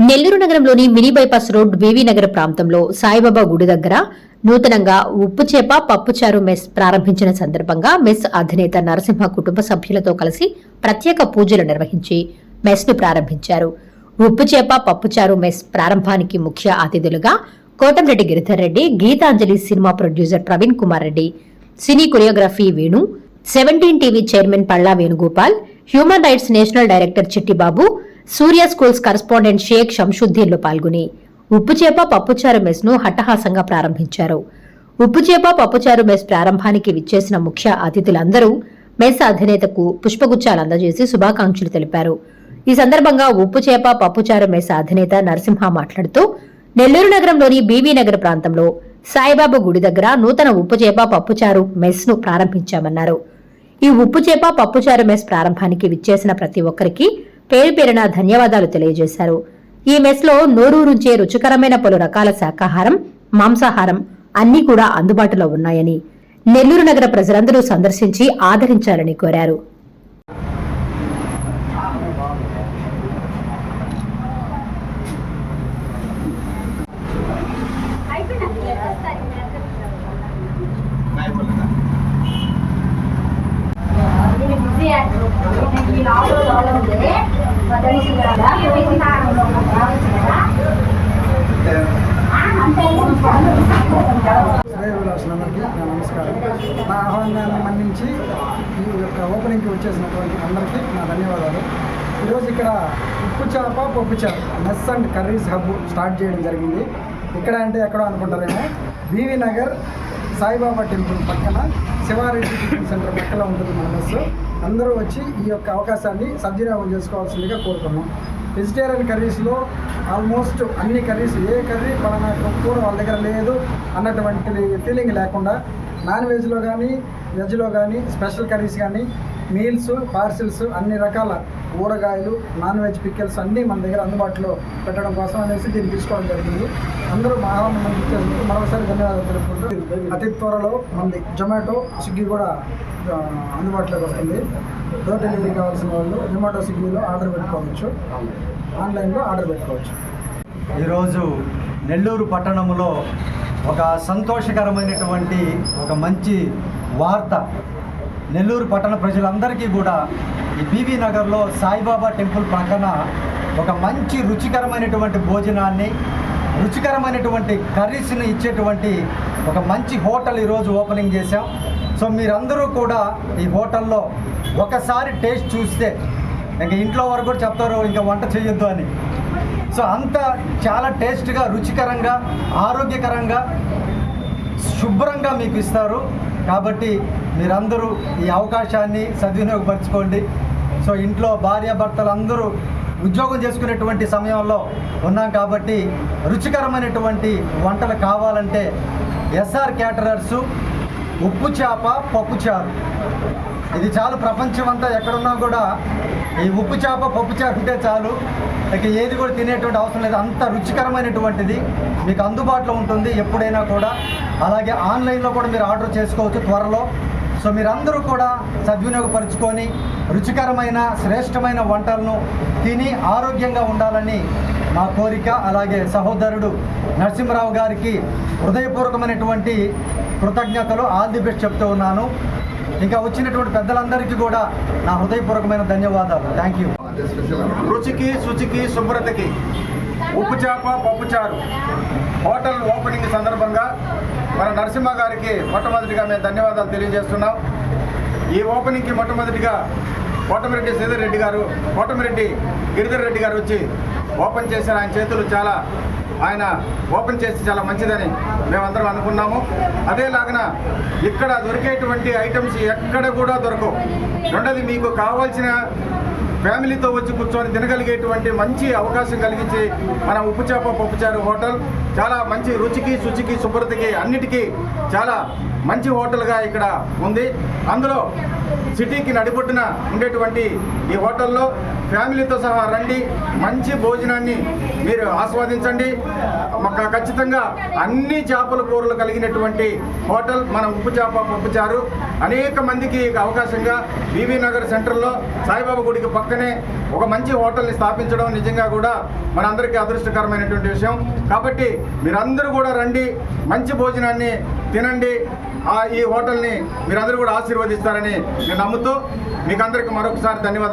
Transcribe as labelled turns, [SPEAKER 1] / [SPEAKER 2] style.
[SPEAKER 1] నెల్లూరు నగరంలోని mini bypass road B V Nagar ప్రాంతంలో సాయిబాబా గుడి దగ్గర నూతనంగా ఉప్పు చేప పప్పుచారు మెస్ ప్రారంభించిన సందర్భంగా మెస్ అధినేత నరసింహ కుటుంబ సభ్యులతో కలిసి ప్రత్యేక పూజలు నిర్వహించి మెస్ ను ప్రారంభించారు. ఉప్పు చేప పప్పుచారు మెస్ ప్రారంభానికి ముఖ్య అతిథులుగా Kotamreddy Giridhar Reddy, Geethanjali cinema producer Praveen Kumar Reddy, cine choreography Venu, 17 TV chairman Palla Venugopal, human rights national director Chittibabu, Surya schools correspondent Sheikh షంషుద్దీన్లు పాల్గొని ఉప్పుచేప పప్పుచారు మెస్ ను హట్టహాసంగా ప్రారంభించారు. ఉప్పుచేప పప్పుచారు మెస్ ప్రారంభానికి విచ్చేసిన ముఖ్య అతిథులందరూ మెస్ అధినేతకు పుష్పగుచ్చాలు అందజేసి శుభాకాంక్షలు తెలిపారు. ఈ సందర్భంగా ఉప్పుచేప పప్పుచారు మెస్ అధినేత నరసింహ మాట్లాడుతూ నెల్లూరు నగరంలోని బీవీ నగర్ ప్రాంతంలో సాయిబాబా గుడి దగ్గర నూతన ఉప్పుచేప పప్పుచారు మెస్ ను ప్రారంభించామన్నారు. ఈ ఉప్పుచేప పప్పుచారు మెస్ ప్రారంభానికి విచ్చేసిన ప్రతి ఒక్కరికి పేరు పేరున ధన్యవాదాలు తెలియజేశారు. ఈ మెస్ లో నోరూరుంచే రుచికరమైన పలు రకాల శాకాహారం, మాంసాహారం అన్ని కూడా అందుబాటులో ఉన్నాయని నెల్లూరు నగర ప్రజలందరూ సందర్శించి ఆదరించాలని కోరారు.
[SPEAKER 2] శ్రేయోభిలాషులందరికీ నా నమస్కారం. నా ఆహ్వానాన్ని మన్నించి ఈ యొక్క ఓపెనింగ్కి వచ్చేసినటువంటి అందరికీ నా ధన్యవాదాలు. ఈరోజు ఇక్కడ ఉప్పు చేప పప్పుచారు mess and curries hub start చేయడం జరిగింది. ఇక్కడ అంటే ఎక్కడో అనుకుంటారేమో, బీవీ నగర్ సాయిబాబా టెంపుల్ పక్కన శివారెడ్డి టిఫిన్ సెంటర్ పక్కన ఉంటుంది మన మెస్. అందరూ వచ్చి ఈ యొక్క అవకాశాన్ని సద్వినియోగం చేసుకోవాల్సిందిగా కోరుకున్నాం. వెజిటేరియన్ కర్రీస్లో ఆల్మోస్ట్ అన్ని కర్రీస్, ఏ కర్రీ పలానా కూర వాళ్ళ దగ్గర లేదు అన్నటువంటి ఫీలింగ్ లేకుండా నాన్ వెజ్లో కానీ వెజ్లో కానీ స్పెషల్ కర్రీస్ కానీ మీల్స్, పార్సిల్స్ అన్ని రకాల ఊరగాయలు, నాన్ వెజ్ పిక్కల్స్ అన్నీ మన దగ్గర అందుబాటులో పెట్టడం కోసం అనేసి దీన్ని తీసుకోవడం జరిగింది. అందరూ మా ఆహ్వానం మనకి ఇచ్చేందుకు మరొకసారి ధన్యవాదాలు తెలుపుకుంటూ, అతి త్వరలో మనది జొమాటో, స్విగ్గీ కూడా అందుబాటులోకి వస్తుంది. డోర్ డెలివరీ కావాల్సిన వాళ్ళు జొమాటో, స్విగ్గీలో ఆర్డర్ పెట్టుకోవచ్చు, ఆన్లైన్లో ఆర్డర్ పెట్టుకోవచ్చు.
[SPEAKER 3] ఈరోజు నెల్లూరు పట్టణంలో ఒక సంతోషకరమైనటువంటి ఒక మంచి వార్త. నెల్లూరు పట్టణ ప్రజలందరికీ కూడా ఈ బీవీ నగర్లో సాయిబాబా టెంపుల్ పక్కన ఒక మంచి రుచికరమైనటువంటి భోజనాన్ని, రుచికరమైనటువంటి కర్రీస్ని ఇచ్చేటువంటి ఒక మంచి హోటల్ ఈరోజు ఓపెనింగ్ చేశాం. సో మీరందరూ కూడా ఈ హోటల్లో ఒకసారి టేస్ట్ చూస్తే ఇంకా ఇంట్లో వరకు కూడా చెప్తారు ఇంకా వంట చేయొద్దు అని. సో అంత చాలా టేస్ట్గా, రుచికరంగా, ఆరోగ్యకరంగా, శుభ్రంగా మీకు ఇస్తారు. కాబట్టి మీరందరూ ఈ అవకాశాన్ని సద్వినియోగపరచుకోండి. సో ఇంట్లో భార్యాభర్తలు అందరూ ఉద్యోగం చేసుకునేటువంటి సమయంలో ఉన్నాం కాబట్టి రుచికరమైనటువంటి వంటలు కావాలంటే ఎస్ఆర్ క్యాటరర్స్ ఉప్పు చేప పప్పుచారు, ఇది చాలు. ప్రపంచం అంతా ఎక్కడున్నా కూడా ఈ ఉప్పు చేప పప్పుచారు ఉంటే చాలు, ఇక ఏది కూడా తినేటువంటి అవసరం లేదు. అంత రుచికరమైనటువంటిది మీకు అందుబాటులో ఉంటుంది ఎప్పుడైనా కూడా. అలాగే ఆన్లైన్లో కూడా మీరు ఆర్డర్ చేసుకోవచ్చు త్వరలో. సో మీరందరూ కూడా సద్వినియోగపరుచుకొని రుచికరమైన, శ్రేష్టమైన వంటలను తిని ఆరోగ్యంగా ఉండాలని మా కోరిక. అలాగే సహోదరుడు నరసింహరావు గారికి హృదయపూర్వకమైనటువంటి కృతజ్ఞతలు, ఆల్ ది బెస్ట్ చెప్తూ ఉన్నాను. ఇంకా వచ్చినటువంటి పెద్దలందరికీ కూడా నా హృదయపూర్వకమైన ధన్యవాదాలు. Thank you.
[SPEAKER 4] రుచికి, శుచికి, శుభ్రతకి ఉప్పు చేప పప్పుచారు హోటల్ ఓపెనింగ్ సందర్భంగా మన నరసింహ గారికి మొట్టమొదటిగా మేము ధన్యవాదాలు తెలియజేస్తున్నాం. ఈ ఓపెనింగ్కి మొట్టమొదటిగా కోటమిరెడ్డి శ్రీధర్ రెడ్డి గారు, కోటమిరెడ్డి గిరిధర్ రెడ్డి గారు వచ్చి ఓపెన్ చేసిన ఆయన చేతులు ఆయన ఓపెన్ చేసి చాలా మంచిదని మేమందరం అనుకున్నాము. అదేలాగన ఇక్కడ దొరికేటువంటి ఐటమ్స్ ఎక్కడ కూడా దొరకవు. రెండోది, మీకు కావాల్సిన ఫ్యామిలీతో వచ్చి కూర్చొని తినగలిగేటువంటి మంచి అవకాశం కలిగించి మన ఉప్పు చేప పప్పుచారు హోటల్ చాలా మంచి రుచికి, శుచికి, శుభ్రతకి అన్నిటికీ చాలా మంచి హోటల్గా ఇక్కడ ఉంది. అందులో సిటీకి నడిబొడ్డున ఉండేటువంటి ఈ హోటల్లో ఫ్యామిలీతో సహా రండి, మంచి భోజనాన్ని మీరు ఆస్వాదించండి. ఖచ్చితంగా అన్ని చేపల కూరలు కలిగినటువంటి హోటల్ మన ఉప్పు చేప పప్పుచారు. అనేక మందికి అవకాశంగా బీవీ నగర్ సెంటర్లో సాయిబాబా గుడికి పక్కనే ఒక మంచి హోటల్ని స్థాపించడం నిజంగా కూడా మనందరికీ అదృష్టకరమైనటువంటి విషయం. కాబట్టి మీరందరూ కూడా రండి, మంచి భోజనాన్ని తినండి. ఈ హోటల్ని మీరందరూ కూడా ఆశీర్వదిస్తారని నేను నమ్ముతూ మీకు అందరికీ మరొకసారి ధన్యవాదాలు.